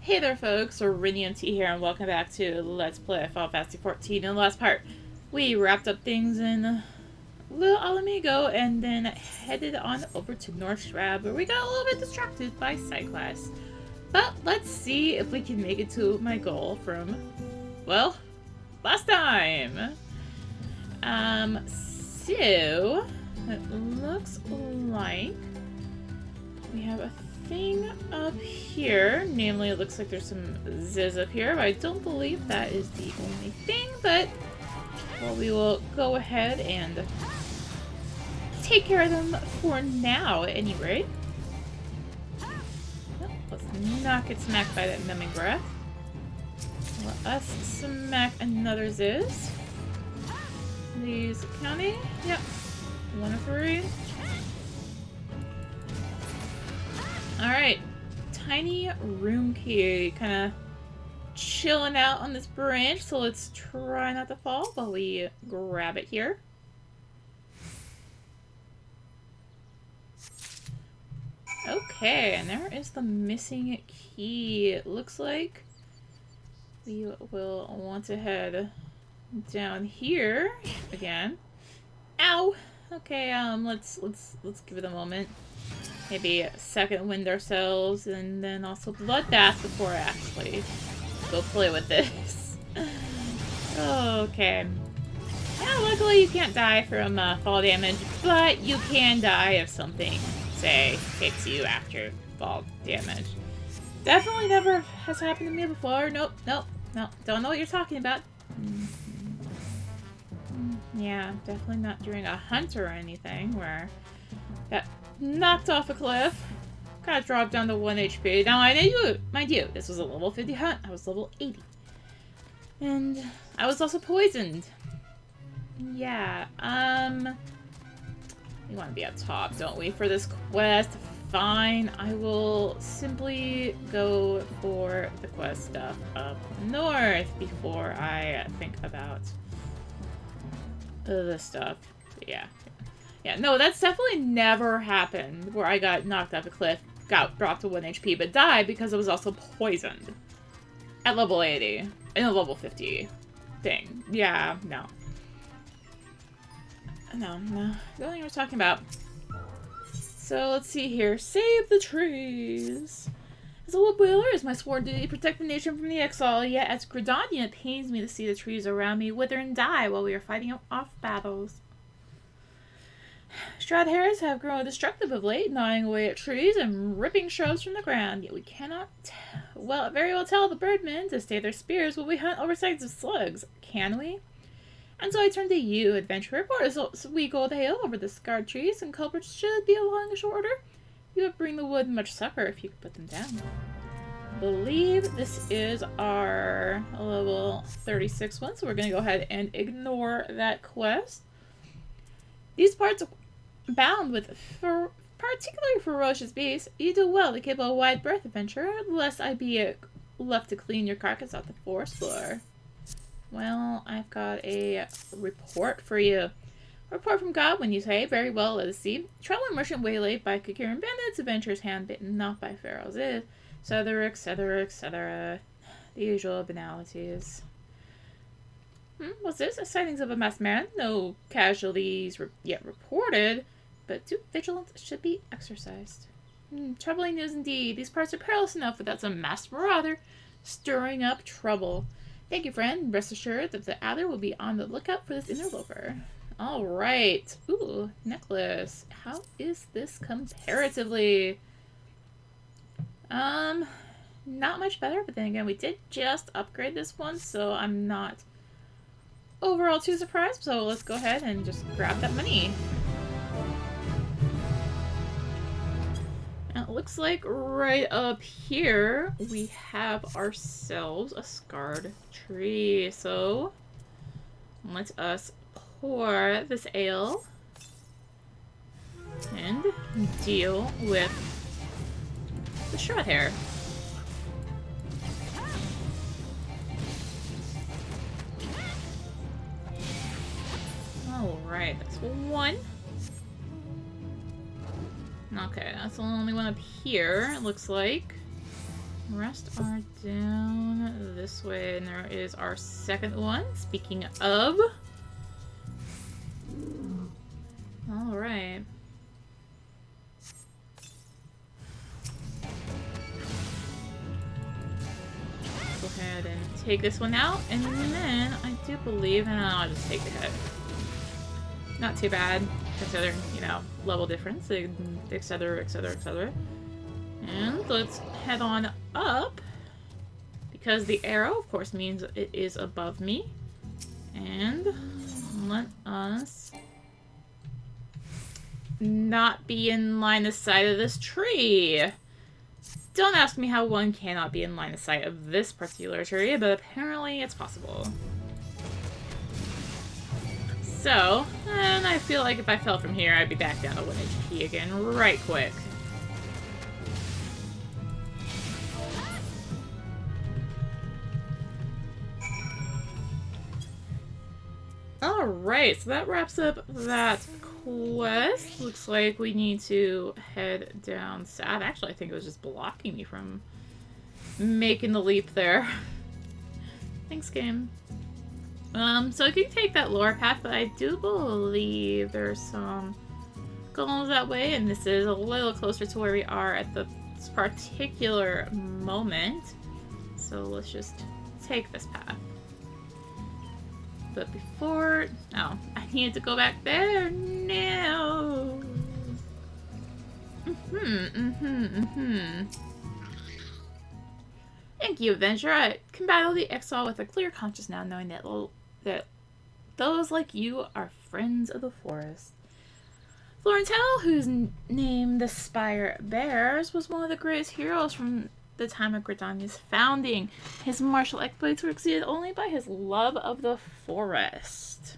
Hey there folks, rinimt here and welcome back to Let's Play Final Fantasy 14. In the last part, we wrapped up things in Little Alamigo and then headed on over to North Shroud where we got a little bit distracted by sidequests. But let's see if we can make it to my goal from, well, last time. So, it looks like we have a thing up here. Namely, it looks like there's some Ziz up here, but I don't believe that is the only thing, but well, we will go ahead and take care of them for now at any rate. Well, let's not get smacked by that numbing breath. Let us smack another Ziz. These counting? Yep. 1 of 3. Alright, tiny room key, kind of chilling out on this branch, so let's try not to fall while we grab it here. Okay, and there is the missing key. It looks like we will want to head down here again. Ow! Okay, let's give it a moment. Maybe second wind ourselves, and then also bloodbath before I actually go play with this. Okay. Yeah, luckily you can't die from fall damage, but you can die if something, say, hits you after fall damage. Definitely never has happened to me before. Nope, nope, nope. Don't know what you're talking about. Yeah, definitely not during a hunt or anything where got knocked off a cliff. Kind of dropped down to 1 HP. Now, mind you, this was a level 50 hunt. I was level 80. And I was also poisoned. Yeah, we want to be up top, don't we, for this quest? Fine, I will simply go for the quest stuff up north before I think about this stuff. Yeah. Yeah, no, that's definitely never happened where I got knocked off a cliff, got dropped to 1 HP, but died because I was also poisoned at level 80 in a level 50 thing. Yeah, no. No, don't know what we're talking about. So let's see here. Save the trees. As a wood whaler, it's my sworn duty to protect the nation from the exile. Yet as Gridanian, it pains me to see the trees around me wither and die while we are fighting off battles. Shroud hares have grown destructive of late, gnawing away at trees and ripping shrubs from the ground. Yet we cannot, very well tell the birdmen to stay their spears while we hunt oversights of slugs. Can we? And so I turn to you, adventurer. Report a week old hail over the scarred trees, and culprits should be along a shorter. You would bring the wood much supper if you could put them down. I believe this is our level 36 one, so we're going to go ahead and ignore that quest. These parts abound with particularly ferocious beasts. You do well to keep a wide berth, adventurer, lest I be left to clean your carcass off the forest floor. Well, I've got a report for you. Report from God, when you say, very well, let us see. Traveler merchant waylaid by Kakiran bandits, adventurers hand-bitten, not by pharaohs, etc., etc., etc. The usual banalities. What's this? Sightings of a masked man. No casualties yet reported, but due vigilance should be exercised. Troubling news indeed. These parts are perilous enough without some masked marauder stirring up trouble. Thank you, friend. Rest assured that the Adder will be on the lookout for this interloper. Alright. Ooh, necklace. How is this comparatively? Not much better, but then again, we did just upgrade this one, so I'm not overall too surprised. So let's go ahead and just grab that money. Now, it looks like right up here we have ourselves a scarred tree. So let us pour this ale and deal with the shroud hair. Alright, that's 1. Okay, that's the only one up here, it looks like. Rest are down this way, and there is our second one. Speaking of. Alright. Go ahead and take this one out, and then I do believe, and I'll just take the hit. Not too bad, considering, you know, level difference, etc, etc, etc. And let's head on up, because the arrow, of course, means it is above me. And let us not be in line of sight of this tree. Don't ask me how one cannot be in line of sight of this particular tree, but apparently it's possible. So, and I feel like if I fell from here, I'd be back down to 1 HP again right quick. Alright, so that wraps up that quest. Looks like we need to head down south. Actually, I think it was just blocking me from making the leap there. Thanks, game. So I can take that lower path, but I do believe there's some golems that way, and this is a little closer to where we are at this particular moment. So let's just take this path. But before... Oh, I needed to go back there. No. Thank you, Adventure. I can battle the exile with a clear conscience now, knowing that those like you are friends of the forest. Florentel, whose name the spire bears, was one of the greatest heroes from the time of Gridania's founding. His martial exploits were exceeded only by his love of the forest.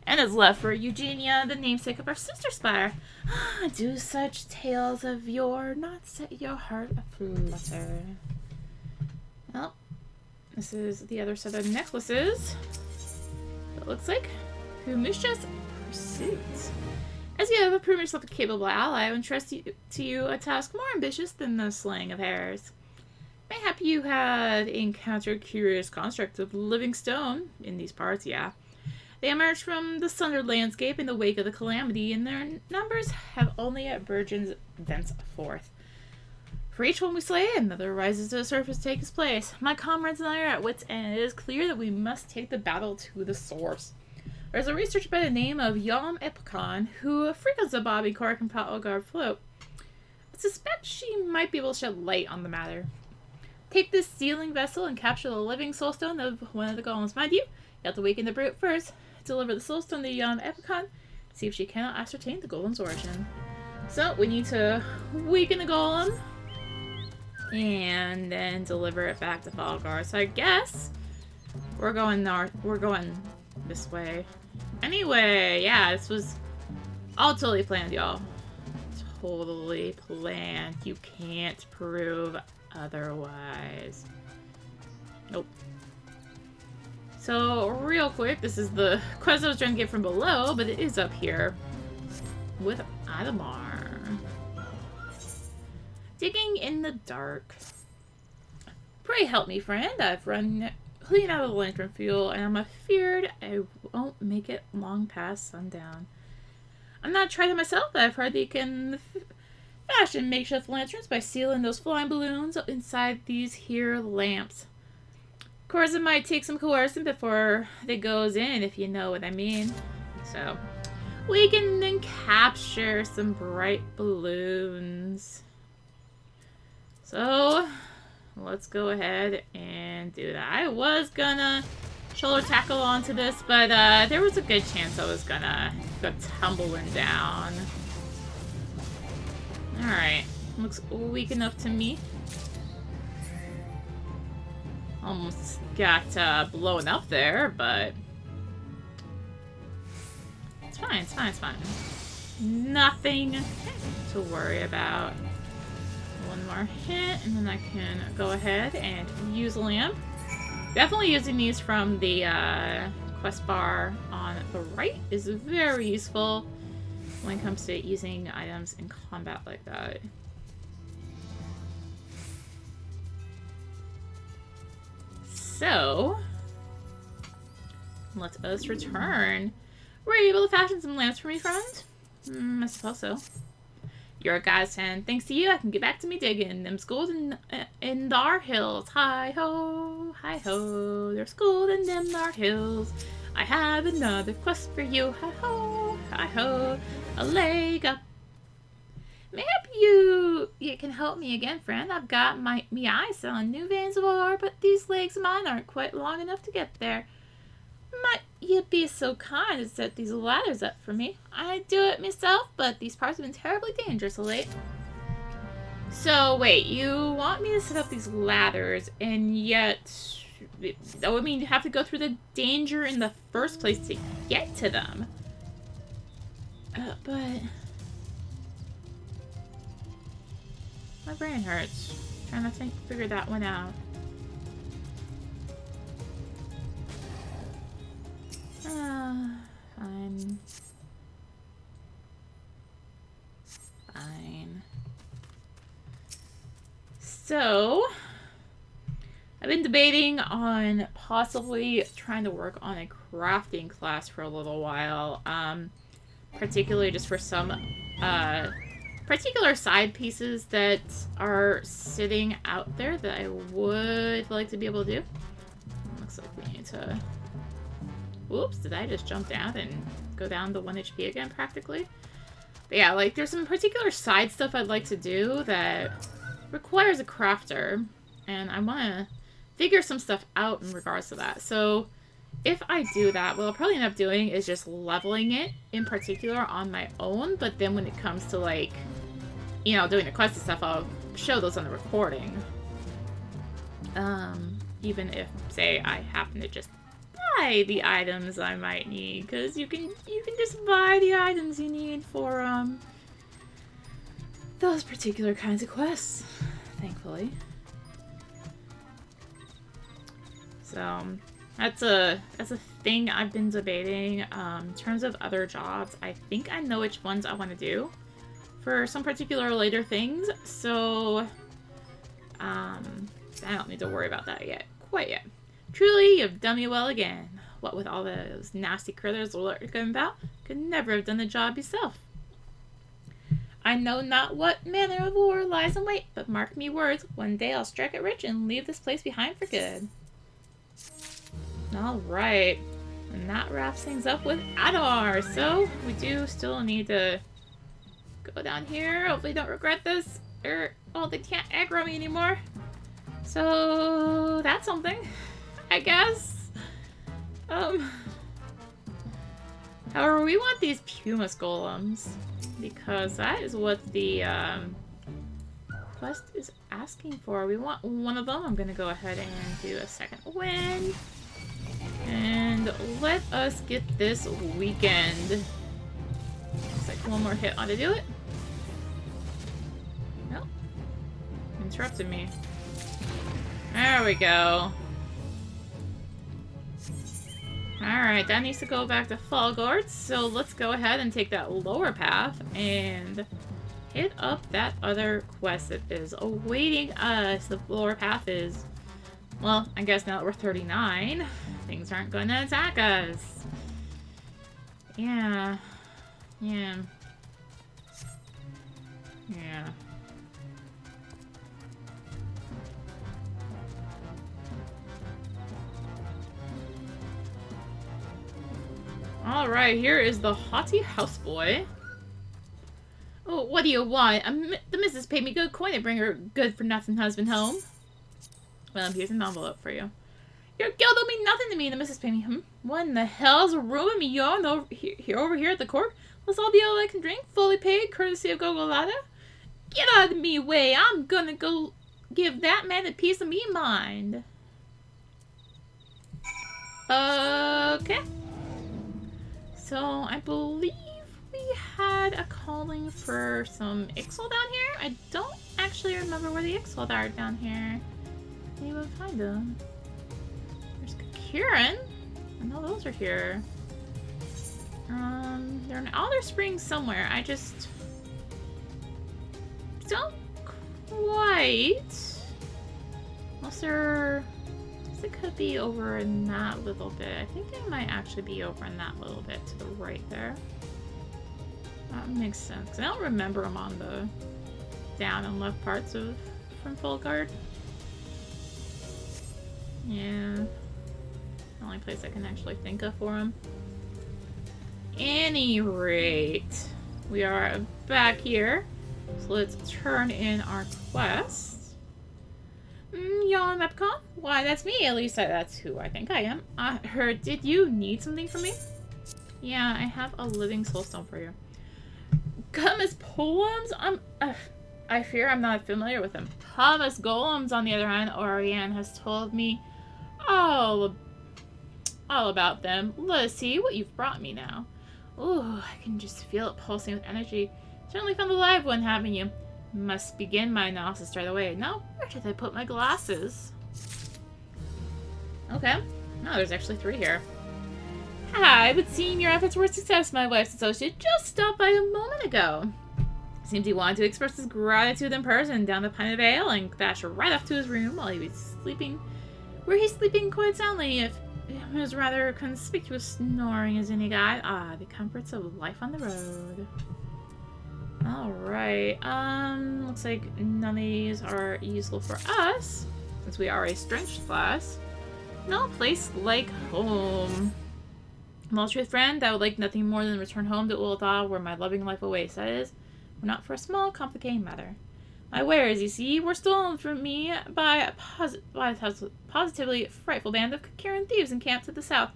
And his love for Eugenia, the namesake of our sister spire. Do such tales of yore not set your heart aflutter? Well, this is the other set of necklaces. It looks like Humusha's Pursuits. As you have proven yourself a capable ally, I entrust to you a task more ambitious than the slaying of hares. Mayhap you had encountered curious constructs of living stone in these parts, yeah. They emerged from the sundered landscape in the wake of the calamity, and their numbers have only burgeoned thenceforth. For each one we slay, another rises to the surface to take its place. My comrades and I are at wit's end. It is clear that we must take the battle to the source. There's a researcher by the name of Yom Epicon who frequents the Bobby Cork and Fallgourd Float. I suspect she might be able to shed light on the matter. Take this sealing vessel and capture the living soulstone of one of the golems. Mind you, you have to weaken the brute first. Deliver the soulstone to Yom Epicon. See if she cannot ascertain the golem's origin. So we need to weaken the golem and then deliver it back to Fallgourd. So I guess we're going north. We're going this way. Anyway, yeah, this was all totally planned, y'all. Totally planned. You can't prove otherwise. Nope. So, real quick, this is the quest I was trying to get from below, but it is up here with Adamar. Digging in the dark. Pray help me, friend. I've run clean out of the lantern fuel, and I'm afeared I won't make it long past sundown. I'm not tried it myself, but I've heard that you can fashion makeshift lanterns by sealing those flying balloons inside these here lamps. Of course, it might take some coercion before they goes in, if you know what I mean. So, we can then capture some bright balloons. So, let's go ahead and do that. I was gonna shoulder tackle onto this, but there was a good chance I was gonna go tumbling down. Alright, looks weak enough to me. Almost got blown up there, but it's fine, it's fine, it's fine. Nothing to worry about. One more hit, and then I can go ahead and use a lamp. Definitely using these from the quest bar on the right is very useful when it comes to using items in combat like that. So, let us return. Were you able to fashion some lamps for me, friend? I suppose so. You're a godsend. Thanks to you, I can get back to me digging. Them schools in our hills. Hi-ho, hi-ho. There's schools in them our hills. I have another quest for you. Hi-ho, hi-ho. A leg up. Maybe you can help me again, friend. I've got me eyes on new veins of ore, but these legs of mine aren't quite long enough to get there. Might you be so kind as set these ladders up for me? I do it myself, but these parts have been terribly dangerous of late. So, wait, you want me to set up these ladders, and yet... that would mean you have to go through the danger in the first place to get to them. But... my brain hurts. Trying to figure that one out. Fine. Fine. So, I've been debating on possibly trying to work on a crafting class for a little while. Particularly just for some, particular side pieces that are sitting out there that I would like to be able to do. Looks like we need to... Whoops, did I just jump down and go down to 1 HP again, practically? But yeah, like, there's some particular side stuff I'd like to do that requires a crafter, and I want to figure some stuff out in regards to that. So, if I do that, what I'll probably end up doing is just leveling it, in particular, on my own, but then when it comes to, like, you know, doing the quest and stuff, I'll show those on the recording. Even if, say, I happen to just buy the items I might need, because you can just buy the items you need for those particular kinds of quests, thankfully. So that's a thing I've been debating. In terms of other jobs, I think I know which ones I want to do for some particular later things, so I don't need to worry about that quite yet. Truly, you've done me well again. What with all those nasty critters lurking about, could never have done the job yourself. I know not what manner of war lies in wait, but mark me words, one day I'll strike it rich and leave this place behind for good. Alright, and that wraps things up with Adar, so we do still need to go down here. Hopefully don't regret this. Oh, they can't aggro me anymore. So, that's something, I guess. However, we want these pumice golems, because that is what the quest is asking for. We want one of them. I'm going to go ahead and do a second win. And let us get this weekend. Looks like one more hit on to do it. Nope. Interrupted me. There we go. Alright, that needs to go back to Fallgourd, so let's go ahead and take that lower path and hit up that other quest that is awaiting us. The lower path is, well, I guess now that we're 39, things aren't going to attack us. Yeah. Yeah. Yeah. Alright, here is the haughty houseboy. Oh, what do you want? The missus paid me good coin to bring her good-for-nothing husband home. Well, here's an envelope for you. Your guild don't mean nothing to me, the missus paid me. What in the hell's ruining me yarn over here at the court? Let's all be all I can drink, fully paid, courtesy of Gogolada. Get out of me way, I'm gonna go give that man a piece of me mind. Okay. So, I believe we had a calling for some Ixal down here. I don't actually remember where the Ixal are down here. Can you even find them? There's Kieran. I know those are here. They're in Alder Springs somewhere. I just don't quite. Unless they're It could be over in that little bit. I think they might actually be over in that little bit to the right there. That makes sense. 'Cause I don't remember them on the down and left parts of from Fallgourd. Yeah. The only place I can actually think of for them. Any rate, we are back here. So let's turn in our quest. Yon Epcon? Why, that's me. At least that's who I think I am. I heard, did you need something from me? Yeah, I have a living soulstone for you. Pumice polems? I fear I'm not familiar with them. Pumice golems, on the other hand, Oriane has told me all about them. Let's see what you've brought me now. Ooh, I can just feel it pulsing with energy. Certainly found the live one, haven't you? Must begin my analysis right away. Now, where did I put my glasses? Okay. No, there's actually 3 here. Hi, but seeing your efforts were a success, my wife's associate just stopped by a moment ago. Seems he wanted to express his gratitude in person down the Pine of Ale and dash right off to his room while he was sleeping. Where he's sleeping quite soundly, if it was rather conspicuous snoring as any guide. Ah, the comforts of life on the road. Alright, looks like none of these are useful for us, since we are a strength class. No place like home. Most truth friend, I would like nothing more than return home to Ul'dah, where my loving life awaits. That is, we're not for a small, complicated matter. My wares, you see, were stolen from me by a positively frightful band of Kiran thieves encamped to the south.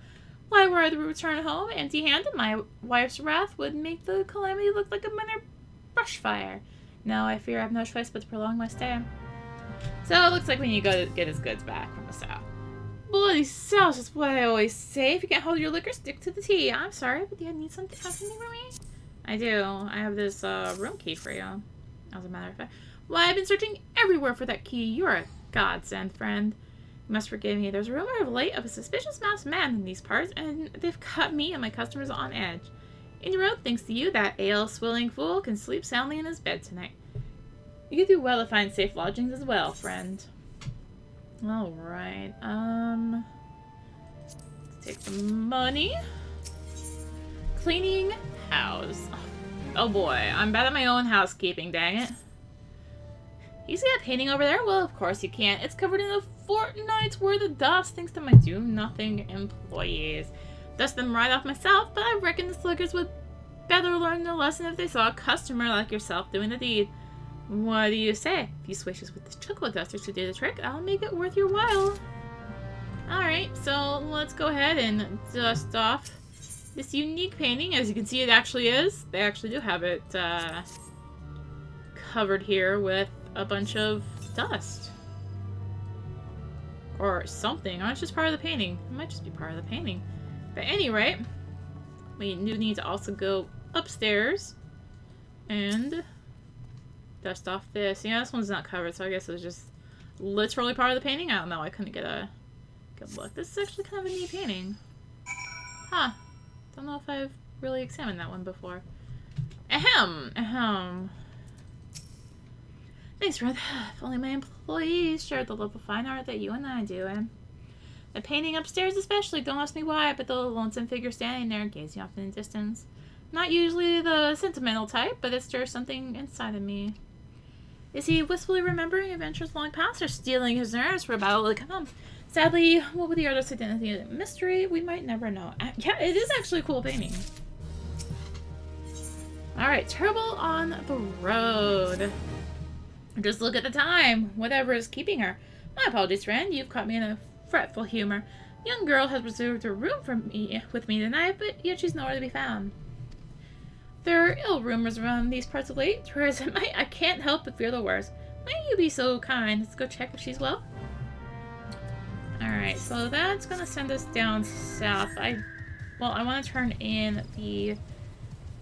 Why, were I to return home empty-handed, my wife's wrath would make the calamity look like a minor brush fire. No, I fear I have no choice but to prolong my stay. So it looks like we need to go get his goods back from the south. Bloody south is what I always say. If you can't hold your liquor, stick to the tea. I'm sorry, but do you need something for me? I do. I have this room key for you, as a matter of fact. Why, I've been searching everywhere for that key. You're a godsend, friend. You must forgive me. There's a rumor of late of a suspicious masked man in these parts, and they've cut me and my customers on edge. In road, thanks to you, that ale-swilling fool can sleep soundly in his bed tonight. You could do well to find safe lodgings as well, friend. Alright, let's take some money. Cleaning house. Oh boy, I'm bad at my own housekeeping, dang it. You see that painting over there? Well, of course you can't. It's covered in a fortnight's worth of dust thanks to my do-nothing employees. Dust them right off myself, but I reckon the sluggers would better learn the lesson if they saw a customer like yourself doing the deed. What do you say? A few swishes with the chocolate duster to do the trick. I'll make it worth your while. Alright, so let's go ahead and dust off this unique painting. As you can see, it actually is. They actually do have it covered here with a bunch of dust. Or something. Or it's just part of the painting. It might just be part of the painting. But at any rate, we do need to also go upstairs and dust off this. Yeah, this one's not covered, so I guess it was just literally part of the painting. I don't know. I couldn't get a good look. This is actually kind of a neat painting. Huh. Don't know if I've really examined that one before. Ahem. Ahem. Thanks, Red. If only my employees shared the love of fine art that you and I do, and the painting upstairs especially, don't ask me why, but the lonesome figure standing there, gazing off in the distance. Not usually the sentimental type, but it stirs something inside of me. Is he wistfully remembering adventures long past, or stealing his nerves for a battle to come? Sadly, what with the artist's identity and mystery, we might never know. Yeah, it is actually a cool painting. Alright, Turbo on the road. Just look at the time. Whatever is keeping her. My apologies, friend. You've caught me in a fretful humor. The young girl has reserved a room with me tonight, but yet she's nowhere to be found. There are ill rumors around these parts of late, whereas I can't help but fear the worst. Might you be so kind as to go check if she's well? Alright, so that's gonna send us down south. I want to turn in the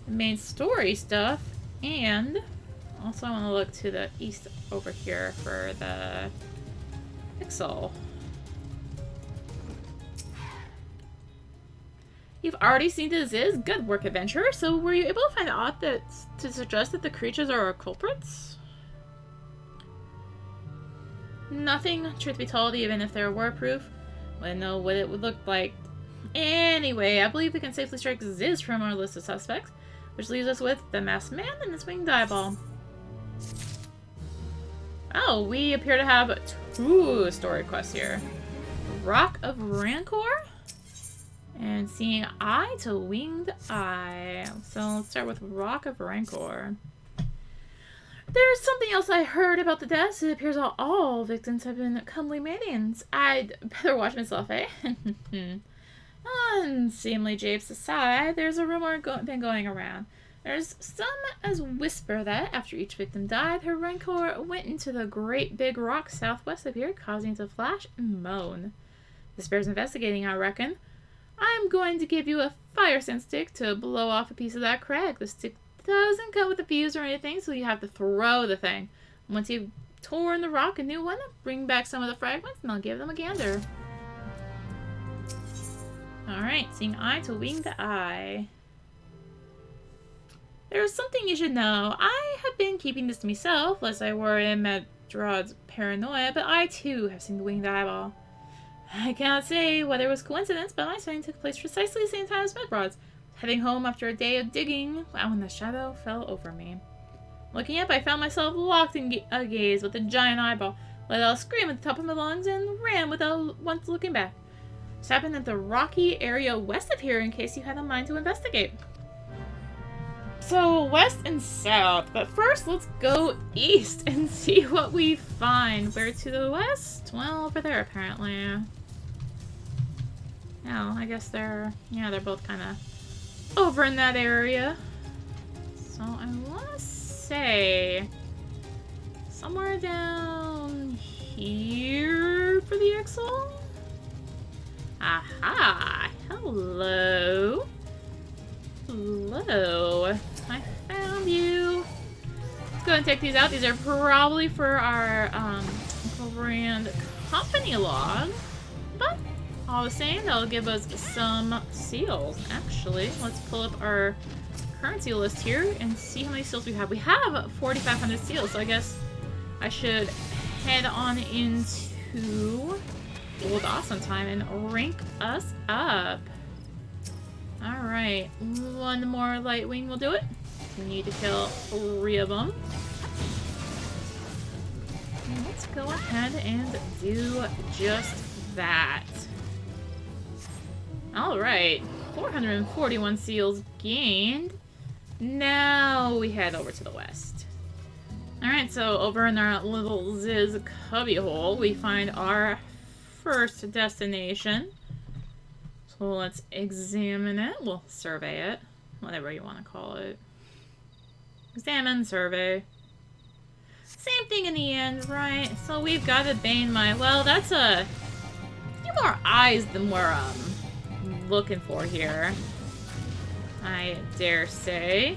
main story stuff, and also I want to look to the east over here for the pixel. You've already seen this is good work, adventurer. So were you able to find aught that to suggest that the creatures are our culprits? Nothing, truth be told, even if there were proof. Wouldn't know what it would look like. Anyway, I believe we can safely strike Ziz from our list of suspects, which leaves us with the masked man and his winged eyeball. Oh, we appear to have 2 story quests here. Rock of Rancor and Seeing Eye to Winged Eye. So let's start with Rock of Rancor. There's something else I heard about the deaths. It appears all victims have been comely maidens. I'd better watch myself, eh? Unseemly japes aside, there's a rumor been going around. There's some as whisper that after each victim died, her rancor went into the great big rock southwest of here, causing it to flash and moan. This bears investigating, I reckon. I'm going to give you a fire sand stick to blow off a piece of that crag. The stick doesn't come with a fuse or anything, so you have to throw the thing. Once you've torn the rock a new one, bring back some of the fragments and I'll give them a gander. Alright, Seeing Eye to Winged Eye. There's something you should know. I have been keeping this to myself, lest I worry Medrod's paranoia, but I too have seen the winged eyeball. I cannot say whether it was coincidence, but my sighting took place precisely the same time as Medrod's. Heading home after a day of digging, when the shadow fell over me. Looking up, I found myself locked in a gaze with a giant eyeball. Let out a scream at the top of my lungs and ran without once looking back. This happened at the rocky area west of here in case you had a mind to investigate. So, west and south, but first let's go east and see what we find. Where to the west? Well, over there apparently. Oh, I guess they're both kind of over in that area. So I want to say somewhere down here for the Exile. Aha! Hello. Hello. I found you. Let's go and take these out. These are probably for our Grand Company log, but all the same, that'll give us some seals. Actually, let's pull up our currency list here and see how many seals we have. We have 4,500 seals, so I guess I should head on into Old Awesome Time and rank us up. Alright, one more light wing will do it. We need to kill 3 of them. And let's go ahead and do just that. Alright, 441 seals gained. Now we head over to the west. Alright, so over in our little Ziz cubbyhole, we find our first destination. So let's examine it. We'll survey it. Whatever you want to call it. Examine, survey. Same thing in the end, right? So we've got a Bane Mine. Well, that's a few more eyes than we're looking for here, I dare say.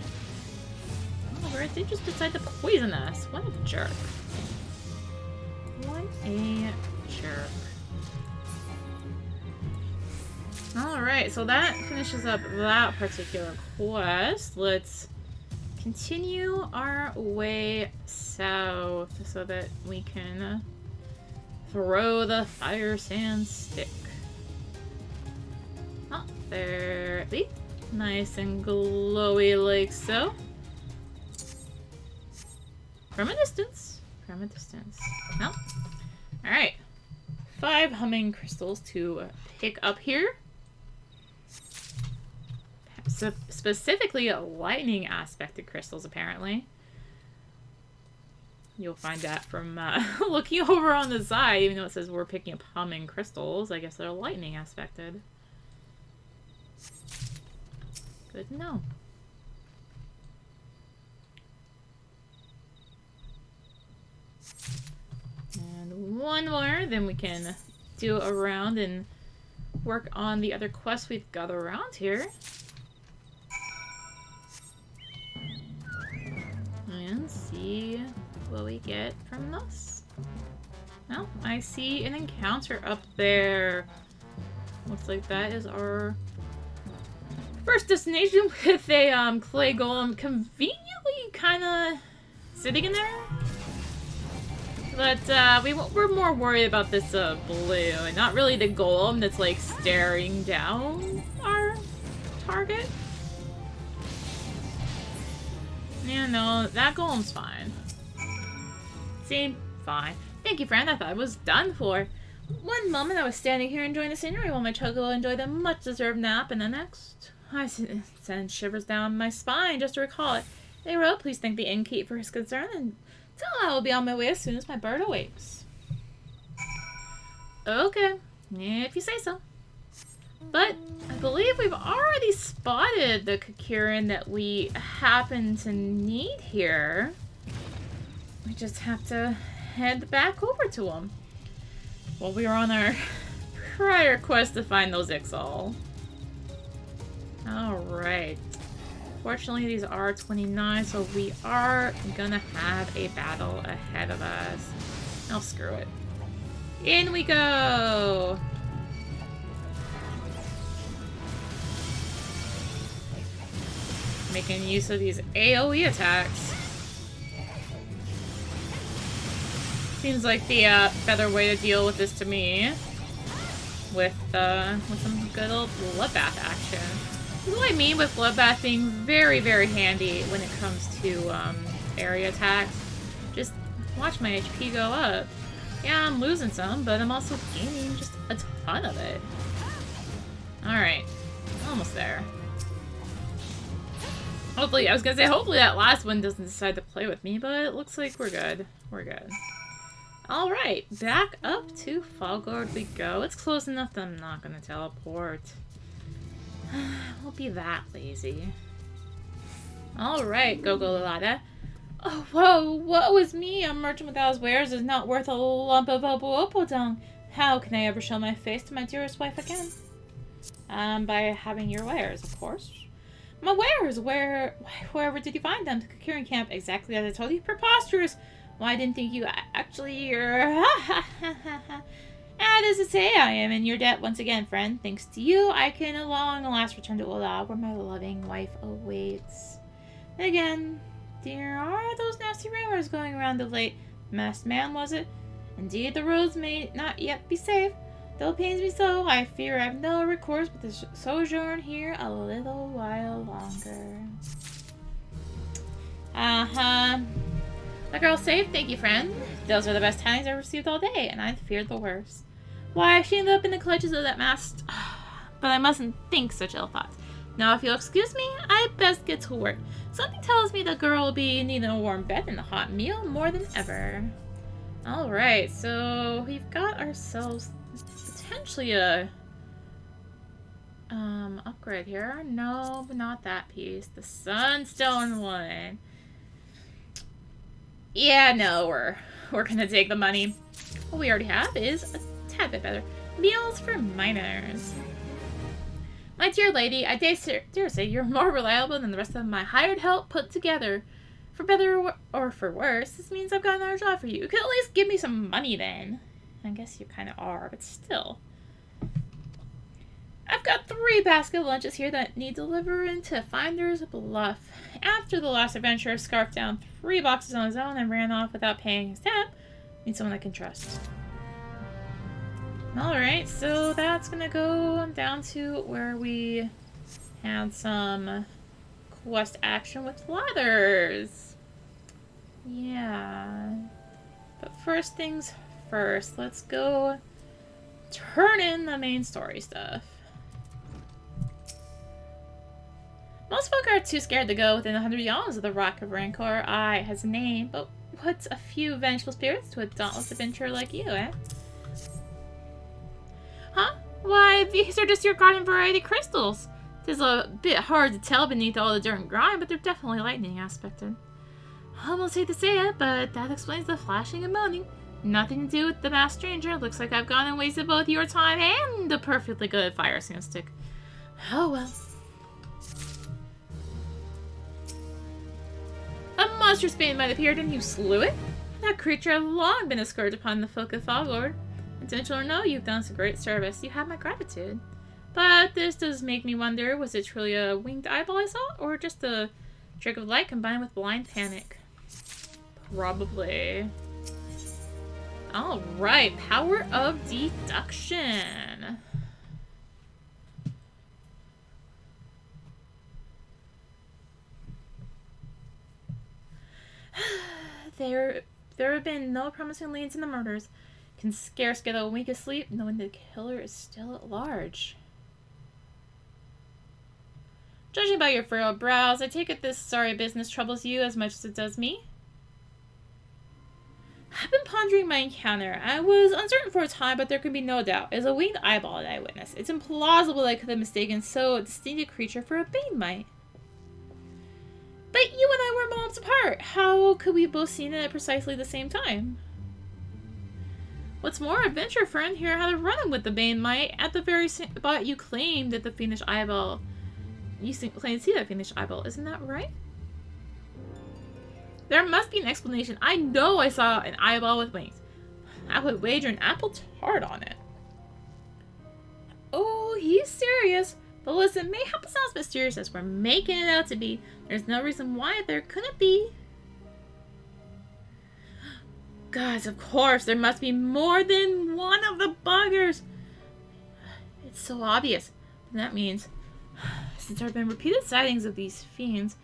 Oh, right, they just decided to poison us. What a jerk. What a jerk. Alright, so that finishes up that particular quest. Let's continue our way south so that we can throw the fire sand stick. Oh, there it be. Nice and glowy like so. From a distance. From a distance. No. Alright. 5 humming crystals to pick up here. So specifically lightning aspected crystals, apparently. You'll find that from looking over on the side, even though it says we're picking up humming crystals. I guess they're lightning aspected. Good to know. And one more, then we can do a round and work on the other quests we've got around here. And see what we get from this. Oh, I see an encounter up there. Looks like that is our first destination with a clay golem conveniently kind of sitting in there. But we're more worried about this blue, and not really the golem that's like staring down our target. Yeah, no, that golem's fine. See? Fine. Thank you, friend. I thought I was done for. One moment I was standing here enjoying the scenery while my choco enjoyed a much-deserved nap, and the next, I sent shivers down my spine just to recall it. They wrote, please thank the innkeep for his concern, and tell him I will be on my way as soon as my bird awakes. Okay, if you say so. But I believe we've already spotted the Kakirin that we happen to need here. We just have to head back over to him. Well, we were on our prior quest to find those Ixal. Alright. Fortunately, these are 29, so we are gonna have a battle ahead of us. Oh, screw it. In we go! Making use of these AoE attacks. Seems like the better way to deal with this to me. With some good old bloodbath action. This is what I mean with bloodbath being very, very handy when it comes to area attacks. Just watch my HP go up. Yeah, I'm losing some, but I'm also gaining just a ton of it. Alright. Almost there. Hopefully, I was gonna say, hopefully that last one doesn't decide to play with me, but it looks like we're good. We're good. Alright, back up to Fallgourd we go. It's close enough that I'm not gonna teleport. Won't be that lazy. Alright, Gogolada. Oh, whoa, what was me? A merchant without his wares is not worth a lump of opo dung. How can I ever show my face to my dearest wife again? By having your wares, of course. My wares? Wherever did you find them? The Kakirin camp, exactly as I told you. Preposterous! Why didn't think you actually... As to say, I am in your debt once again, friend. Thanks to you, I can at long last return to Ola, where my loving wife awaits. Again, there are those nasty rumors going around of late. Masked man, was it? Indeed, the roads may not yet be safe. Though it pains me so, I fear I have no recourse but to sojourn here a little while longer. The girl's safe, thank you, friend. Those are the best tidings I've received all day, and I feared the worst. Why, she ended up in the clutches of that masked... But I mustn't think such ill thoughts. Now, if you'll excuse me, I best get to work. Something tells me the girl will be needing a warm bed and a hot meal more than ever. Alright, so we've got ourselves potentially a... upgrade here. No, not that piece. The Sunstone one. Yeah, no, we're gonna take the money. What we already have is a tad bit better. Meals for miners. My dear lady, I dare say you're more reliable than the rest of my hired help put together. For better or for worse, this means I've got another job for you. You could at least give me some money then. I guess you kind of are, but still. I've got 3 basket of lunches here that need delivering to Finder's Bluff. After the last adventurer scarfed down 3 boxes on his own and ran off without paying his tab, I need someone I can trust. Alright, so that's gonna go down to where we had some quest action with ladders. Yeah. But first things first, let's go turn in the main story stuff. Most folk are too scared to go within 100 yards of the Rock of Rancor. Aye, has a name, but what's a few vengeful spirits to a dauntless adventurer like you, eh? Huh? Why, these are just your garden variety crystals. It's a bit hard to tell beneath all the dirt and grime, but they're definitely lightning aspected. I almost hate to say it, but that explains the flashing and moaning. Nothing to do with the masked stranger. Looks like I've gone and wasted both your time and a perfectly good fire sand stick. Oh well. A monstrous bane might appeared and you slew it? That creature had long been a scourge upon the folk of Fallgourd. Intentional or no, you've done us a great service. You have my gratitude. But this does make me wonder, was it truly a winged eyeball I saw? Or just a trick of light combined with blind panic? Probably. Alright, power of deduction. There have been no promising leads in the murders. Can scarce get a wink of sleep knowing the killer is still at large. Judging by your furrowed brows, I take it this sorry business troubles you as much as it does me. I've been pondering my encounter. I was uncertain for a time, but there can be no doubt. It is a winged eyeball that I witnessed. It's implausible I could have mistaken so distinct a creature for a bane mite. But you and I were moments apart. How could we have both seen it at precisely the same time? What's more, adventure friend here had a run-in with the bane mite at the very spot you claimed that the fiendish eyeball. You claim to see that fiendish eyeball, isn't that right? There must be an explanation. I know I saw an eyeball with wings. I would wager an apple tart on it. Oh, he's serious. But listen, mayhap it sounds mysterious as we're making it out to be. There's no reason why there couldn't be. Guys, of course, there must be more than one of the buggers. It's so obvious. And that means, since there have been repeated sightings of these fiends,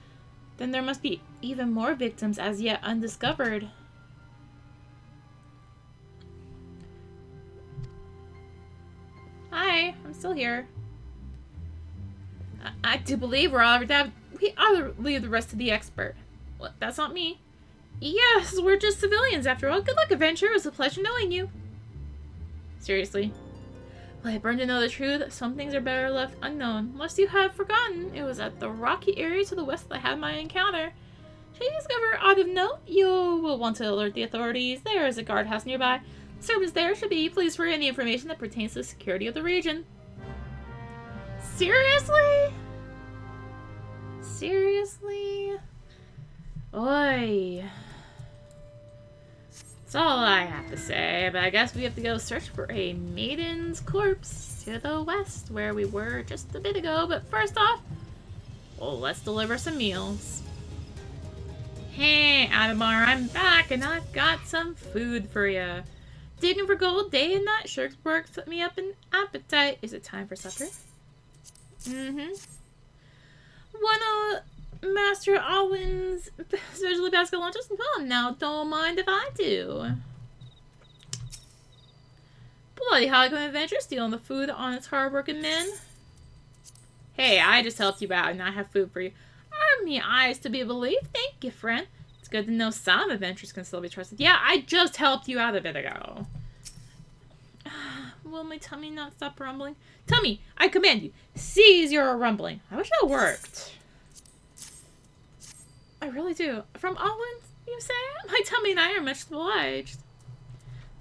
then there must be even more victims as yet undiscovered. Hi, I'm still here. I do believe we ought to leave the rest to the expert. What? That's not me. Yes, we're just civilians after all. Good luck, adventure. It was a pleasure knowing you. Seriously. Well, I burn to know the truth. Some things are better left unknown. Unless you have forgotten, it was at the rocky area to the west that I had my encounter. Should you discover out of note, you will want to alert the authorities. There is a guardhouse nearby. The servants there should be pleased for any information that pertains to the security of the region. Seriously? Seriously? Oi. That's all I have to say, but I guess we have to go search for a maiden's corpse to the west, where we were just a bit ago. But first off, well, let's deliver some meals. Hey, Adamar, I'm back, and I've got some food for you. Digging for gold day and night sure works me up an appetite. Is it time for supper? Mm-hmm. One of Master Alwyn's specially basket lunches? Well, now don't mind if I do. Bloody Hollywood adventure stealing the food on its hard-working men. Hey, I just helped you out and I have food for you. Are me eyes to be believed? Thank you, friend. It's good to know some adventures can still be trusted. Yeah, I just helped you out a bit ago. Will my tummy not stop rumbling? Tummy, I command you, cease your rumbling. I wish that worked. I really do. From Alwyn, you say? My tummy and I are much obliged.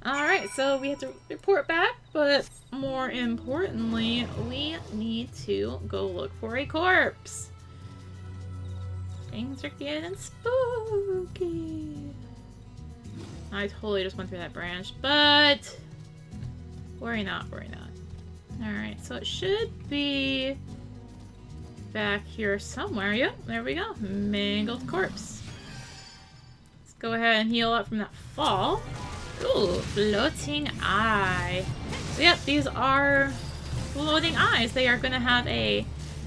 Alright, so we have to report back, but more importantly, we need to go look for a corpse. Things are getting spooky. I totally just went through that branch, but worry not, worry not. Alright, so it should be back here somewhere. Yep, there we go. Mangled corpse. Let's go ahead and heal up from that fall. Ooh, floating eye. So yep, these are floating eyes. They are going to have a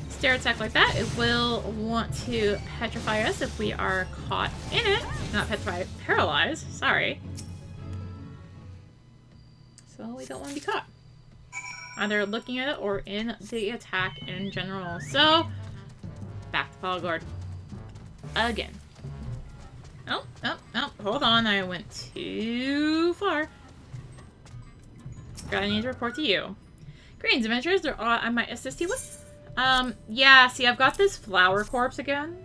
stare attack like that. It will want to petrify us if we are caught in it. Not petrify, paralyze. Sorry. So we don't want to be caught. Either looking at it or in the attack in general. So, back to Fallgourd. Again. Oh, hold on. I went too far. Gotta need to report to you. Greetings, adventurers. There are I might assist you with. Yeah, see, I've got this flower corpse again.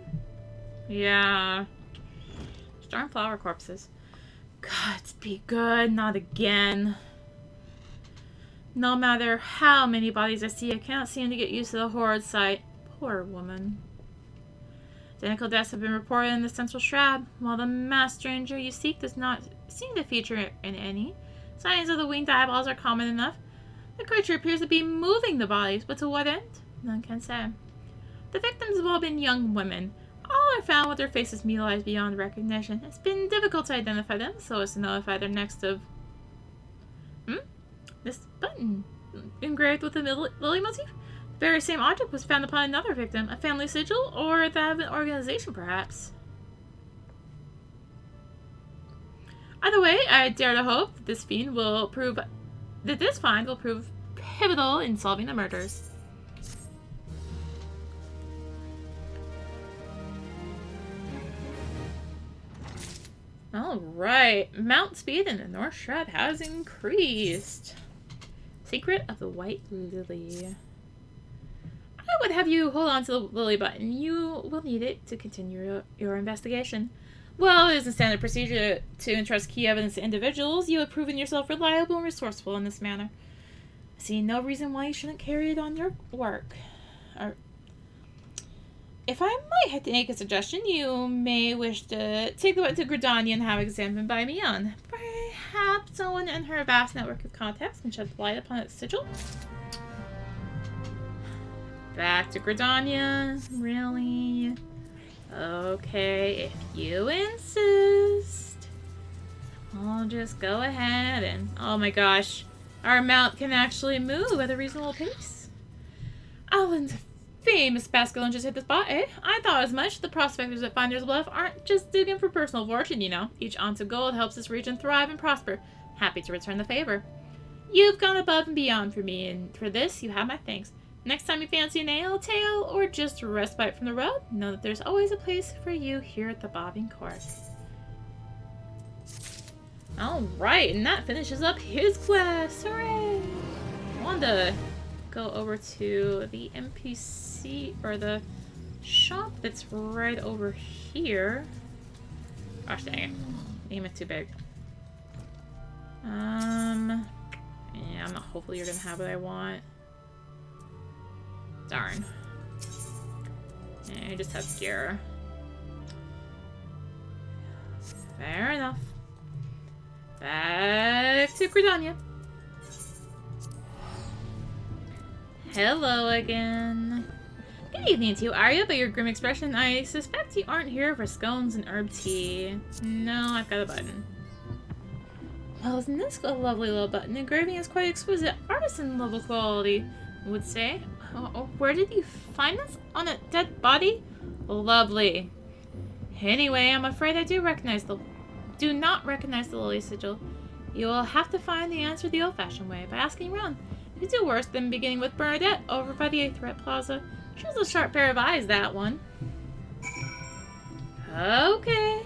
Yeah. Darn flower corpses. God, be good. Not again. No matter how many bodies I see, I cannot seem to get used to the horrid sight. Poor woman. Identical deaths have been reported in the Central Shroud, while the masked stranger you seek does not seem to feature in any. Signs of the winged eyeballs are common enough. The creature appears to be moving the bodies, but to what end? None can say. The victims have all been young women. All are found with their faces mutilated beyond recognition. It's been difficult to identify them, so as to know if either next of This button, engraved with the lily motif? The very same object was found upon another victim. A family sigil, or that of an organization, perhaps. Either way, I dare to hope that this find will prove pivotal in solving the murders. Alright, mount speed in the North Shroud has increased. Secret of the White Lily. I would have you hold on to the lily button. You will need it to continue your investigation. Well, it is a standard procedure to entrust key evidence to individuals. You have proven yourself reliable and resourceful in this manner. I see no reason why you shouldn't carry it on your work. If I might have to make a suggestion, you may wish to take the button to Gridania and have it examined by me on. Perhaps someone in her vast network of contacts can shed light upon its sigil. Back to Gridania. Really? Okay, if you insist. I'll just go ahead and... Oh my gosh. Our mount can actually move at a reasonable pace. Alan's famous Basculin just hit the spot, eh? I thought as much. The prospectors at Finder's Bluff aren't just digging for personal fortune, you know. Each ounce of gold helps this region thrive and prosper. Happy to return the favor. You've gone above and beyond for me, and for this, you have my thanks. Next time you fancy a nail, tail, or just a respite from the road, know that there's always a place for you here at the Bobbing Court. Alright, and that finishes up his quest. Hooray! I wanted to go over to the NPC, or the shop that's right over here. Gosh dang it. Aim it too big. Yeah, hopefully you're gonna have what I want. Darn. Yeah, I just have gear. Fair enough. Back to Gridania. Hello again. Good evening to you, Arya, by your grim expression. I suspect you aren't here for scones and herb tea. No, I've got a button. Well, isn't this a lovely little button? Engraving is quite exquisite, artisan level quality, I would say. Oh, where did you find this? On a dead body? Lovely. Anyway, I'm afraid I do not recognize the lily sigil. You will have to find the answer the old-fashioned way, by asking around. You do worse than beginning with Bernadette over by the XIV Plaza. She has a sharp pair of eyes, that one. Okay.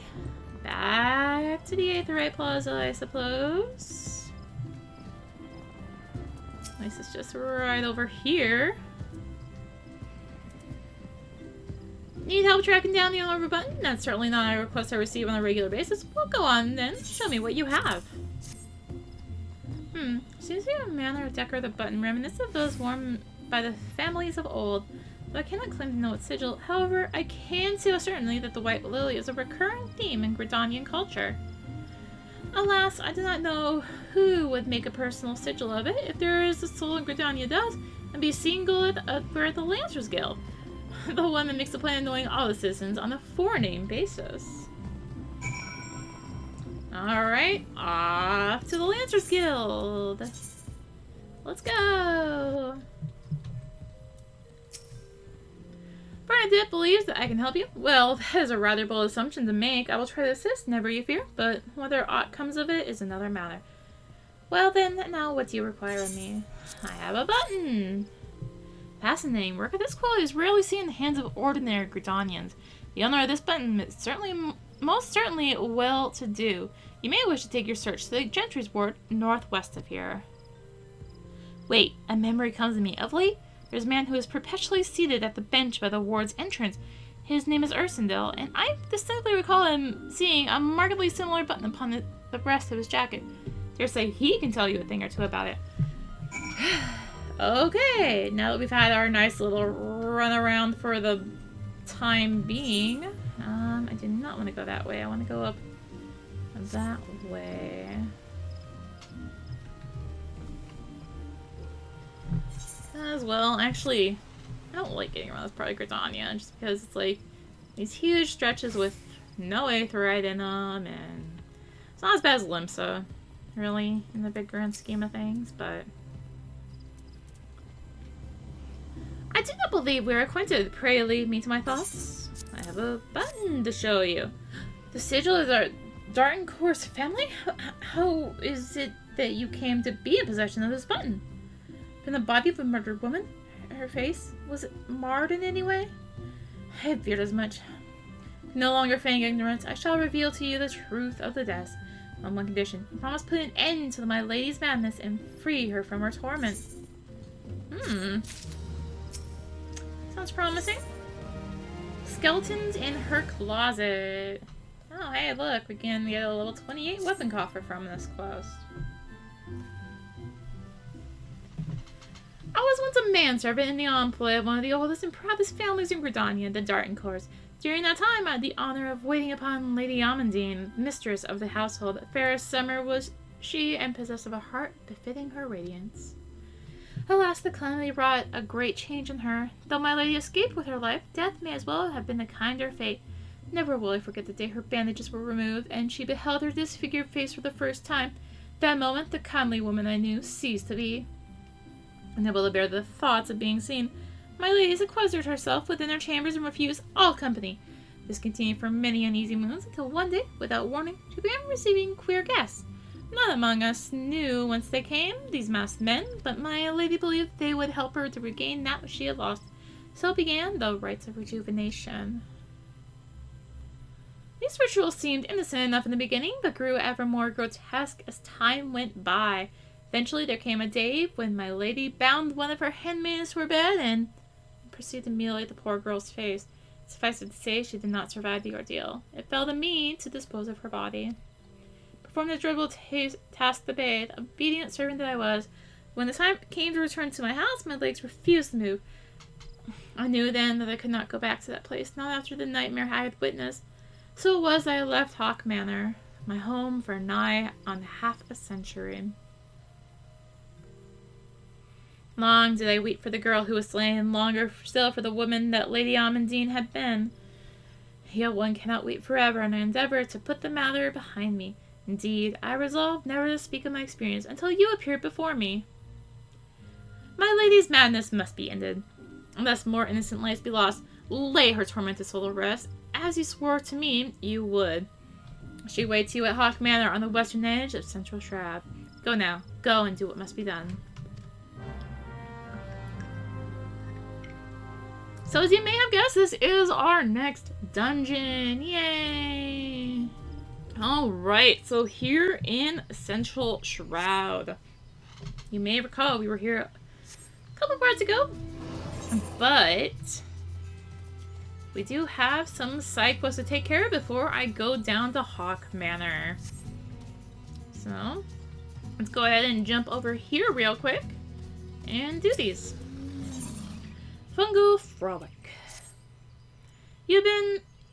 Back to the XIV Plaza, I suppose. This is just right over here. Need help tracking down the honorable button? That's certainly not a request I receive on a regular basis. Well, go on then. Show me what you have. Seems to be a manner of decor the button reminiscent of those worn by the families of old. Though I cannot claim to know its sigil. However, I can say with certainty that the white lily is a recurring theme in Gridanian culture. Alas, I do not know who would make a personal sigil of it. If there is a soul in Gridania does, and be single at the Lancers Guild. The one that makes a plan of knowing all the citizens on a forename basis. Alright, off to the Lancers Guild. Let's go. Bernadette believes that I can help you. Well, that is a rather bold assumption to make. I will try to assist, never you fear, but whether aught comes of it is another matter. Well then, now what do you require of me? I have a button. Fascinating. Work of this quality is rarely seen in the hands of ordinary Gridanians. The owner of this button is most certainly well-to-do. You may wish to take your search to the Gentry's Ward northwest of here. Wait, a memory comes to me. Of late, there's a man who is perpetually seated at the bench by the ward's entrance. His name is Ursendil, and I distinctly recall him seeing a markedly similar button upon the breast of his jacket. Dare say he can tell you a thing or two about it. Okay, now that we've had our nice little run around for the time being, I do not want to go that way. I want to go up that way. As well, actually, I don't like getting around this part of Gridania, just because it's like these huge stretches with no aetheryte in them, and it's not as bad as Limsa. really, in the big grand scheme of things, but... I do not believe we are acquainted. Pray leave me to my thoughts. I have a button to show you. The sigil is our Dartencourt's family? How is it that you came to be in possession of this button? From the body of a murdered woman? Her face? Was it marred in any way? I feared as much. No longer feigning ignorance, I shall reveal to you the truth of the death. On one condition. You promise put an end to my lady's madness and free her from her torment. Sounds promising. Skeletons in her closet. Oh, hey, look. We can get a level 28 weapon coffer from this quest. I was once a manservant in the employ of one of the oldest and proudest families in Gridania, the Dartencourts. During that time, I had the honor of waiting upon Lady Amandine, mistress of the household. Fair as summer was she, and possessed of a heart befitting her radiance. Alas, the calamity wrought a great change in her. Though my lady escaped with her life, death may as well have been a kinder fate. Never will I forget the day her bandages were removed, and she beheld her disfigured face for the first time. That moment, the kindly woman I knew ceased to be. Unable to bear the thoughts of being seen, my lady sequestered herself within her chambers and refused all company. This continued for many uneasy moons, until one day, without warning, she began receiving queer guests. None among us knew whence they came, these masked men, but my lady believed they would help her to regain that which she had lost. So began the rites of rejuvenation. These rituals seemed innocent enough in the beginning, but grew ever more grotesque as time went by. Eventually there came a day when my lady bound one of her handmaids to her bed and proceeded to mutilate the poor girl's face. Suffice it to say, she did not survive the ordeal. It fell to me to dispose of her body. Performed the dreadful task the bathe, obedient servant that I was. When the time came to return to my house, my legs refused to move. I knew then that I could not go back to that place, not after the nightmare I had witnessed. So it was that I left Hawk Manor, my home for nigh on half a century. Long did I weep for the girl who was slain, and longer still for the woman that Lady Amandine had been. Yet one cannot weep forever, and I endeavored to put the matter behind me. Indeed, I resolved never to speak of my experience until you appeared before me. My lady's madness must be ended, unless more innocent lives be lost. Lay her tormented soul to rest, as you swore to me you would. She waits you at Hawk Manor on the western edge of Central Shroud. Go now. Go and do what must be done. So as you may have guessed, this is our next dungeon. Yay! Alright, so here in Central Shroud. You may recall we were here a couple parts ago, but we do have some side quests to take care of before I go down to Hawk Manor. So, let's go ahead and jump over here real quick and do these. Fallgourd Float. You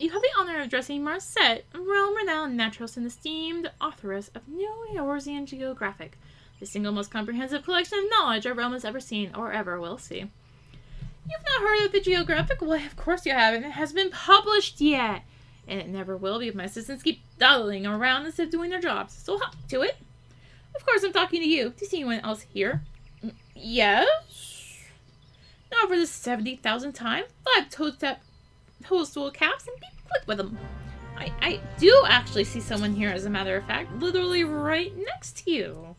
have the honor of addressing Marcette, a realm-renowned naturalist and esteemed authoress of New Eorzean Geographic, the single most comprehensive collection of knowledge our realm has ever seen or ever will see. You've not heard of the Geographic? Well, of course you haven't. It hasn't been published yet, and it never will be if my assistants keep dawdling around instead of doing their jobs. So hop to it. Of course, I'm talking to you. Do you see anyone else here? Yes? Now for the 70,000th time, 5 toadstool caps and be quick with them. I do actually see someone here, as a matter of fact, literally right next to you.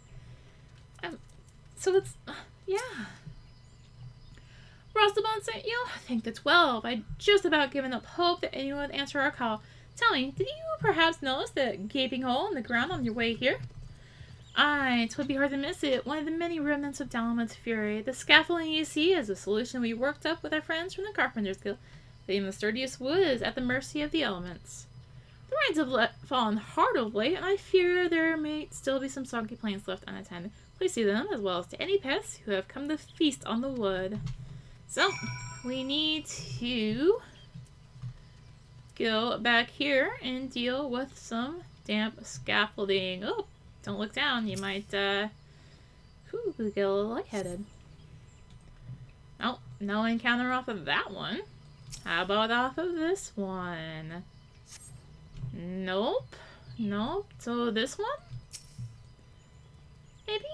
So it's, yeah. Rostabon sent you? Thank the 12. I'd just about given up hope that anyone would answer our call. Tell me, did you perhaps notice the gaping hole in the ground on your way here? Aye, 'twould be hard to miss it. One of the many remnants of Dalaman's fury. The scaffolding you see is a solution we worked up with our friends from the Carpenter's Guild. But even the sturdiest wood is at the mercy of the elements. The rains have fallen hard of late, and I fear there may still be some soggy plants left unattended. Please see them, as well as to any pests who have come to feast on the wood. So, we need to go back here and deal with some damp scaffolding. Oh, don't look down. You might, get a little lightheaded. Oh, no encounter off of that one. How about off of this one? Nope. Nope. So this one? maybe?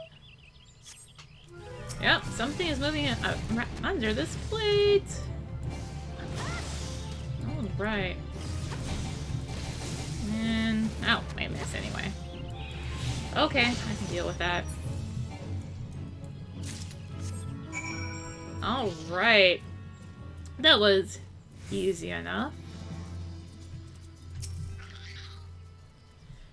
Yep, something is moving under this plate. Oh, right. And... oh, I missed anyway. Okay, I can deal with that. Alright. That was easy enough.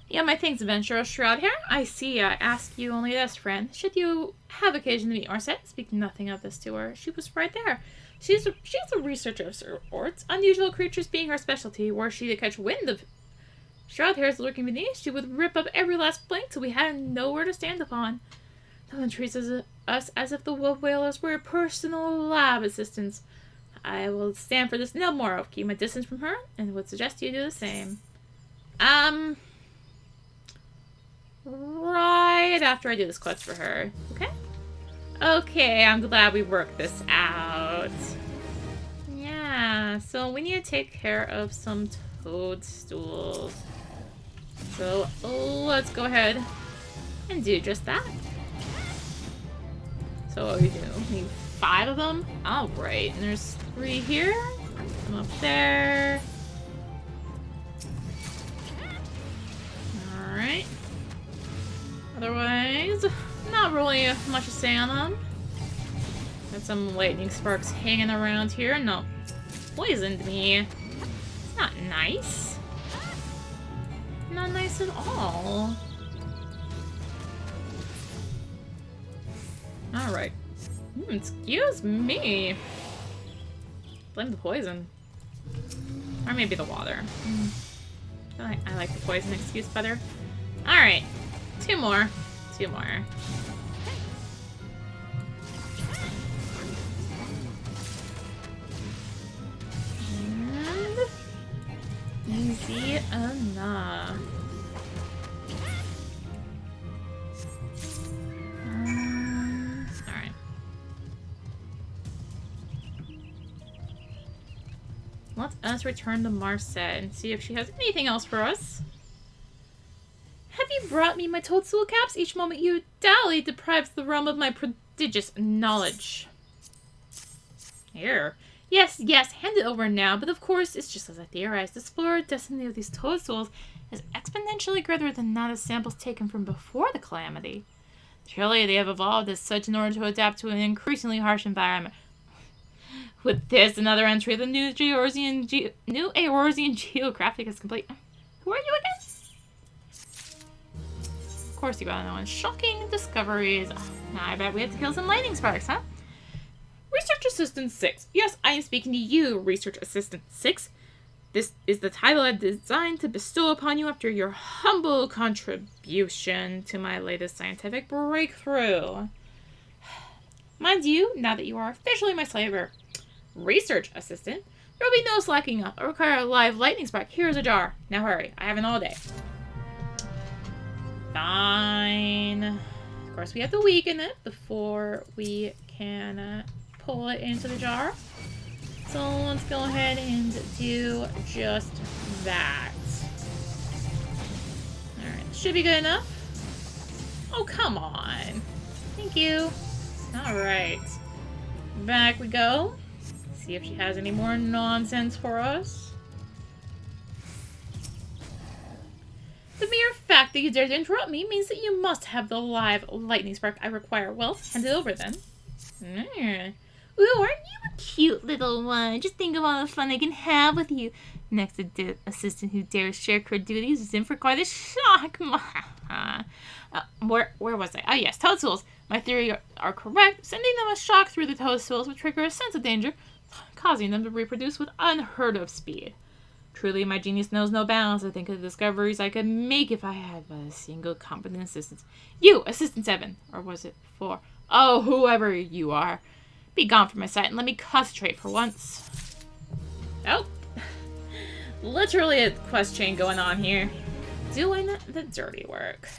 Yeah, my thanks, Central Shroud here. I see. I ask you only this, friend. Should you have occasion to meet Orset, speak nothing of this to her. She was right there. She's a researcher of sorts, unusual creatures being her specialty. Were she to catch wind of Shroud hairs lurking beneath, she would rip up every last plank till we had nowhere to stand upon. No one treats us as if the wolf whalers were personal lab assistants. I will stand for this no more. I'll keep my distance from her, and would suggest you do the same. Right after I do this quest for her. Okay? Okay, I'm glad we worked this out. Yeah, so we need to take care of some toadstools. So let's go ahead and do just that. So what do we do? We need 5 of them? Alright, and there's 3 here. Come up there. Alright. Otherwise, not really much to say on them. Got some lightning sparks hanging around here. No, poisoned me. It's not nice. Not nice at all. Alright. Excuse me. Blame the poison. Or maybe the water. I like the poison excuse better. Alright. 2 more. 2 more. And easy enough. Alright. Let us return to Marset and see if she has anything else for us. Have you brought me my toadstool caps? Each moment you dally deprives the realm of my prodigious knowledge. Here. Yes, hand it over now, but of course, it's just as I theorized. The explorer destiny of these toadstools is exponentially greater than that of samples taken from before the calamity. Surely they have evolved as such in order to adapt to an increasingly harsh environment. With this, another entry of the new Eorzean geographic is complete. Who are you again? Of course you gotta know. And shocking discoveries. Oh, now I bet we have to kill some lightning sparks, huh? Research Assistant 6. Yes, I am speaking to you, Research Assistant 6. This is the title I've designed to bestow upon you after your humble contribution to my latest scientific breakthrough. Mind you, now that you are officially my slaver, Research Assistant, there will be no slacking up. I require a live lightning spark. Here's a jar. Now hurry. I have an all day. Fine. Of course, we have to weaken it before we can pull it into the jar. So let's go ahead and do just that. Alright, should be good enough. Oh, come on. Thank you. Alright. Back we go. See if she has any more nonsense for us. The mere fact that you dare to interrupt me means that you must have the live lightning spark I require. Well, hand it over then. Ooh, aren't you a cute little one? Just think of all the fun I can have with you. Next assistant who dares share her duties is in for quite a shock. Where was I? Oh yes, toadstools. My theory are correct. Sending them a shock through the toadstools would trigger a sense of danger, causing them to reproduce with unheard of speed. Truly, my genius knows no bounds. I think of the discoveries I could make if I had but a single competent assistant. You, Assistant 7. Or was it 4? Oh, whoever you are. Be gone from my sight and let me concentrate for once. Oh. Literally a quest chain going on here. Doing the dirty work.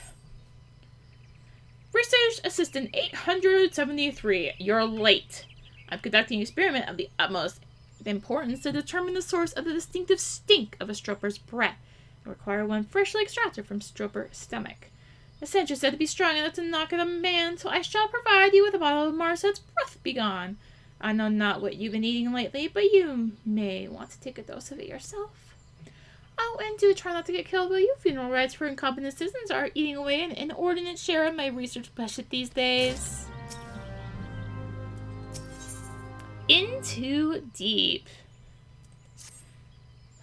Research Assistant 873. You're late. I'm conducting an experiment of the utmost importance to determine the source of the distinctive stink of a stroper's breath. I require one freshly extracted from stroper's stomach. The Central said to be strong enough to knock at a man, so I shall provide you with a bottle of Marset's breath begone. I know not what you've been eating lately, but you may want to take a dose of it yourself. Oh, and do try not to get killed, will you? Funeral rites for incompetent citizens are eating away an inordinate share of my research budget these days. In too deep.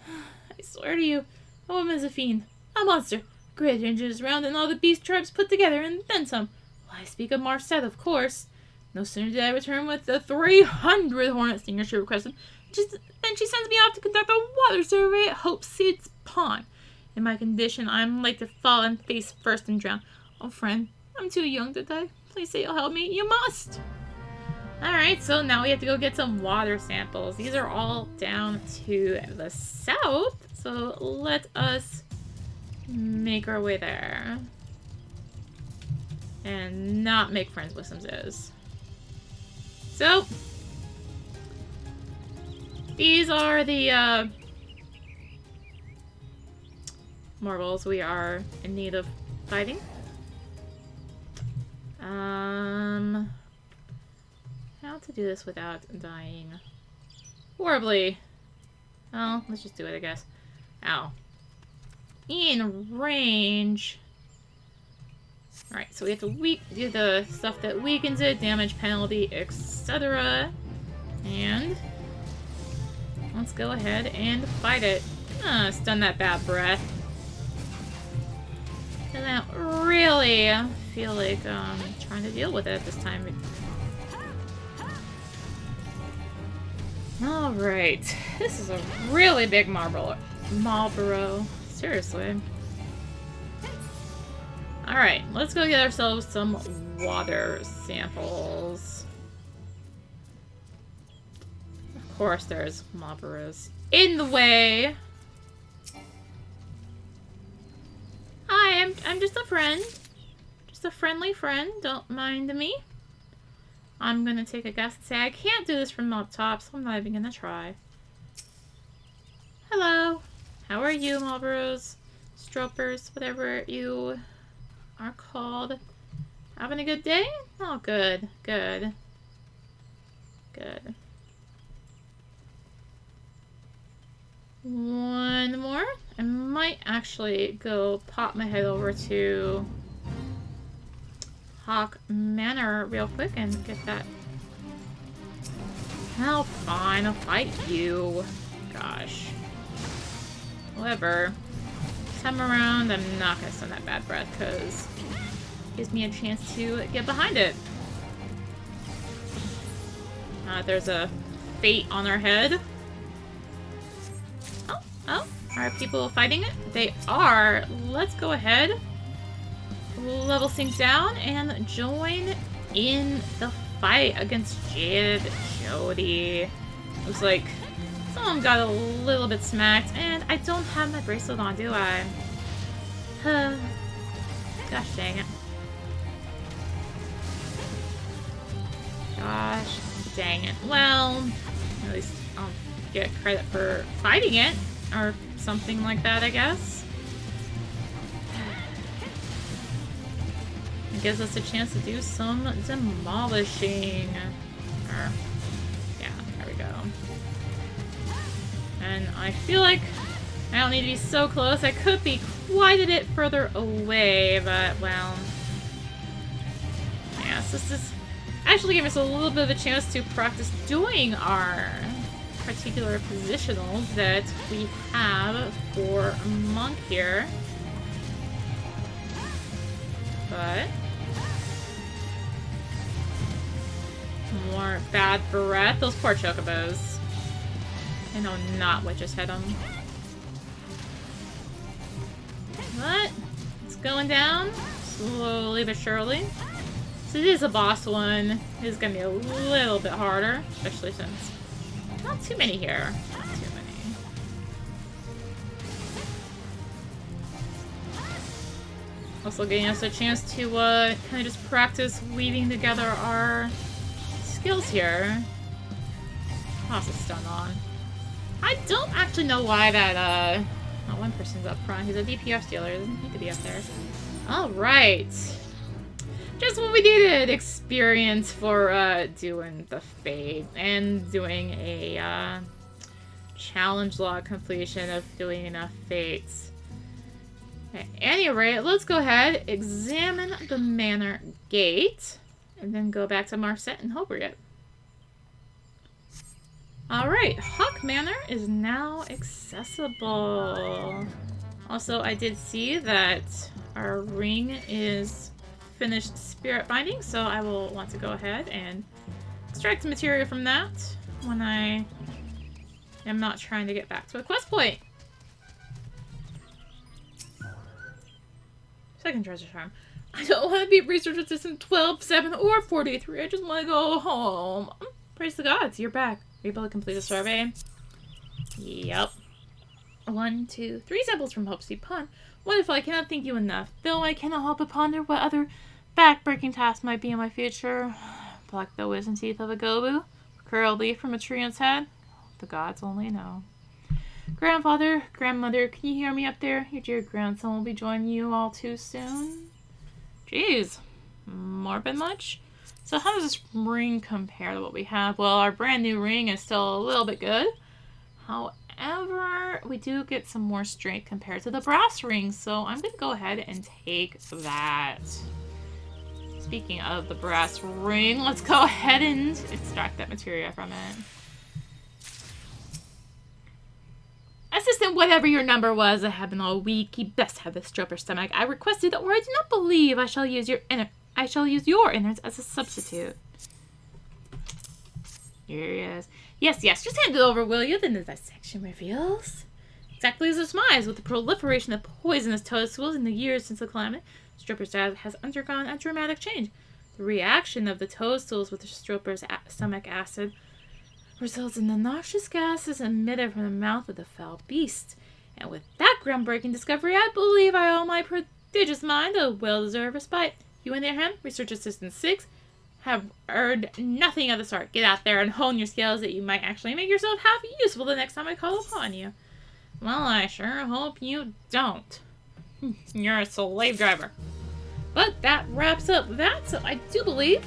I swear to you, a woman is a fiend, a monster, great engines around and all the beast tribes put together, and then some. Well, I speak of Marset, of course. No sooner did I return with the 300 hornet stingers she requested, then she sends me off to conduct a water survey at Hope Seed's pond. In my condition, I'm like to fall and face first and drown. Oh, friend, I'm too young to die. Please say you'll help me. You must! Alright, so now we have to go get some water samples. These are all down to the south, so let us make our way there. And not make friends with some Ziz. So, these are the marbles we are in need of fighting. How to do this without dying horribly? Well, let's just do it, I guess. Ow. In range. Alright, so we have to do the stuff that weakens it, damage penalty, etc. And let's go ahead and fight it. Stun that bad breath. I don't really feel like trying to deal with it this time. Alright, this is a really big Marlboro. Seriously. Alright, let's go get ourselves some water samples. Of course there's Marlboros in the way. Hi, I'm just a friend. Just a friendly friend, don't mind me. I'm gonna take a guess and say I can't do this from up top, so I'm not even gonna try. Hello. How are you, Marlboros? Stropers, whatever you are called. Having a good day? Oh, good. Good. Good. One more. I might actually go pop my head over to Hawk Manor real quick and get that. Oh, fine. I'll fight you. Gosh. Whatever. This time around, I'm not going to send that bad breath because it gives me a chance to get behind it. There's a fate on our head. Oh, are people fighting it? They are. Let's go ahead. Level sync down and join in the fight against Jade Jody. Looks like someone got a little bit smacked, and I don't have my bracelet on, do I? Gosh dang it. Gosh dang it. Well, at least I'll get credit for fighting it, or something like that, I guess. It gives us a chance to do some demolishing. Yeah, there we go. And I feel like I don't need to be so close. I could be quite a bit further away, but, well... yeah, so this is actually giving us a little bit of a chance to practice doing our particular positionals that we have for Monk here. But... more bad breath. Those poor chocobos. I know not what just hit them. But it's going down slowly but surely. So it is a boss one. It is going to be a little bit harder, especially since not too many here. Not too many. Also giving us a chance to kind of just practice weaving together our skills here. Toss a stun on. I don't actually know why that one person's up front. He's a DPS dealer. He doesn't need to be up there. Alright. Just what we needed. Experience for doing the fate and doing a challenge log completion of doing enough fates. At any rate, let's go ahead, examine the manor gate, and then go back to Marset and Hobart. Alright, Hawk Manor is now accessible. Also, I did see that our ring is finished spirit binding, so I will want to go ahead and extract material from that when I am not trying to get back to a quest point. Second treasure charm. I don't want to be research assistant 12, 7, or 43. I just want to go home. Praise the gods, you're back. Are you able to complete the survey? Yep. 1, 2, 3 samples from Hope Seed Pond. Wonderful, I cannot thank you enough. Though I cannot help but ponder what other back-breaking tasks might be in my future. Pluck the wisdom teeth of a gobu. Curl a leaf from a tree on its head. The gods only know. Grandfather, grandmother, can you hear me up there? Your dear grandson will be joining you all too soon. Jeez. Morbid much? So how does this ring compare to what we have? Well, our brand new ring is still a little bit good. However, we do get some more strength compared to the brass ring, so I'm going to go ahead and take that. Speaking of the brass ring, let's go ahead and extract that material from it. Assistant, whatever your number was, I have been all weak. You best have this stroper stomach. I requested, or I do not believe I shall use your innards as a substitute. Here he is. Yes, just hand it over, will you? Then the dissection reveals. Exactly as it surmised, with the proliferation of poisonous toadstools in the years since the climate, Stroper's diet has undergone a dramatic change. The reaction of the toadstools with the Stroper's stomach acid results in the noxious gases emitted from the mouth of the foul beast. And with that groundbreaking discovery, I believe I owe my prodigious mind a well-deserved respite. You, on the other hand, Research Assistant 6, have earned nothing of the sort. Get out there and hone your skills that you might actually make yourself half useful the next time I call upon you. Well, I sure hope you don't. You're a slave driver. But that wraps up that, so I do believe.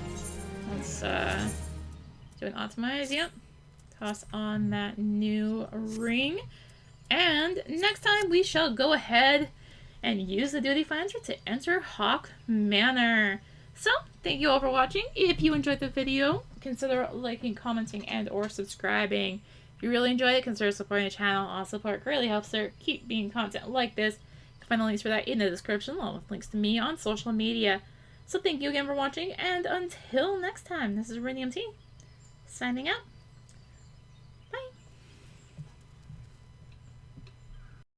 Let's do an optimize, yep. Toss on that new ring. And next time we shall go ahead and use the duty finder to enter Hawk Manor. So, thank you all for watching. If you enjoyed the video, consider liking, commenting, and or subscribing. If you really enjoyed it, consider supporting the channel. All support greatly helps her keep being content like this. You can find the links for that in the description, along with links to me on social media. So thank you again for watching, and until next time, this is rinimt, signing out.